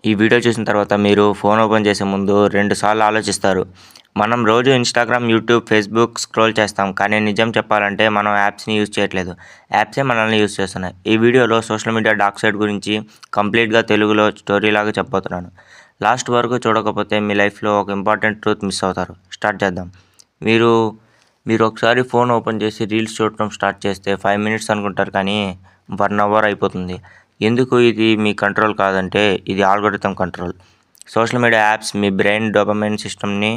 ఈ వీడియో చూసిన తర్వాత మీరు ఫోన్ ఓపెన్ చేసే ముందు 2 సార్లు ఆలోచిస్తారు. మనం రోజు ఇన్‌స్టాగ్రామ్, యూట్యూబ్, ఫేస్‌బుక్ స్క్రోల్ చేస్తాం. కానీ నిజం చెప్పాలంటే మనం యాప్స్‌ని యూజ్ చేయట్లేదు. యాప్సే మనల్ని యూజ్ చేస్తున్నాయి. ఈ వీడియోలో సోషల్ మీడియా డార్క్ సైడ్ గురించి కంప్లీట్‌గా తెలుగులో స్టోరీలాగా చెప్పబోతున్నాను. లాస్ట్ వరకు చూడకపోతే మీ లైఫ్‌లో ఒక ఇంపార్టెంట్ ట్రూత్ మిస్ అవుతారు. స్టార్ట్ చేద్దాం. మీరు ఒకసారి ఫోన్ ఓపెన్ చేసి రీల్స్ చూడటం స్టార్ట్ చేస్తే 5 మినిట్స్ అనుకుంటారు, కానీ 1 అవర్ అయిపోతుంది. ఎందుకు ఇది మీ కంట్రోల్ కాదంటే ఇది algorithm control. Social media apps మీ బ్రెయిన్ డోపమైన్ సిస్టమ్ని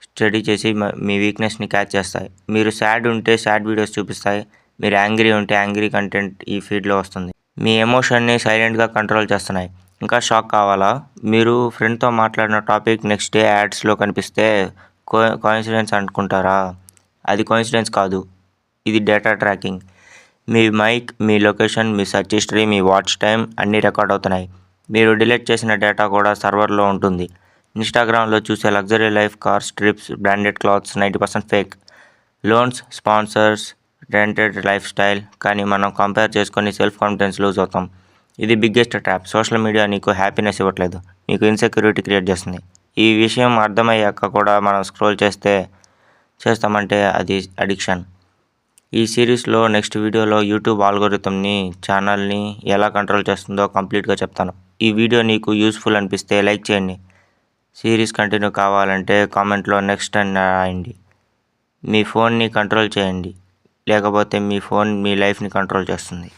స్టడీ చేసి మీ వీక్నెస్ని క్యాచ్ చేస్తాయి. మీరు సాడ్ ఉంటే సాడ్ వీడియోస్ చూపిస్తాయి. మీరు యాంగ్రీ ఉంటే యాంగ్రీ కంటెంట్ ఈ ఫీడ్లో వస్తుంది. మీ ఎమోషన్ని సైలెంట్గా కంట్రోల్ చేస్తున్నాయి. ఇంకా షాక్ కావాలా? మీరు ఫ్రెండ్తో మాట్లాడిన టాపిక్ నెక్స్ట్ డే యాడ్స్లో కనిపిస్తే కోఇన్సిడెన్స్ అనుకుంటారా? అది కోఇన్సిడెన్స్ కాదు, ఇది డేటా ట్రాకింగ్. మీ మైక్, మీ లొకేషన్, మీ సెర్చ్ హిస్టరీ, మీ వాచ్ టైం అన్నీ రికార్డ్ అవుతున్నాయి. మీరు డిలీట్ చేసిన డేటా కూడా సర్వర్లో ఉంటుంది. ఇన్స్టాగ్రామ్లో చూసే luxury life, cars, trips, branded clothes 90% fake. Loans, sponsors, rented life style. కానీ మనం కంపేర్ చేసుకొని సెల్ఫ్ కాన్ఫిడెన్స్ లూజ్ అవుతాం. ఇది బిగ్గెస్ట్ ట్రాప్. సోషల్ మీడియా నీకు హ్యాపీనెస్ ఇవ్వట్లేదు, నీకు ఇన్సెక్యూరిటీ క్రియేట్ చేస్తుంది. ఈ విషయం అర్థమయ్యాక కూడా మనం స్క్రోల్ చేస్తామంటే అది అడిక్షన్. ఈ సిరీస్లో నెక్స్ట్ వీడియోలో యూట్యూబ్ ఆల్గోరిథంని, ఛానల్ని ఎలా కంట్రోల్ చేస్తుందో కంప్లీట్గా చెప్తాను. ఈ వీడియో నీకు యూస్ఫుల్ అనిపిస్తే లైక్ చేయండి. సిరీస్ కంటిన్యూ కావాలంటే కామెంట్లో నెక్స్ట్ అని రాయండి. మీ ఫోన్ని కంట్రోల్ చేయండి, లేకపోతే మీ ఫోన్ మీ లైఫ్ని కంట్రోల్ చేస్తుంది.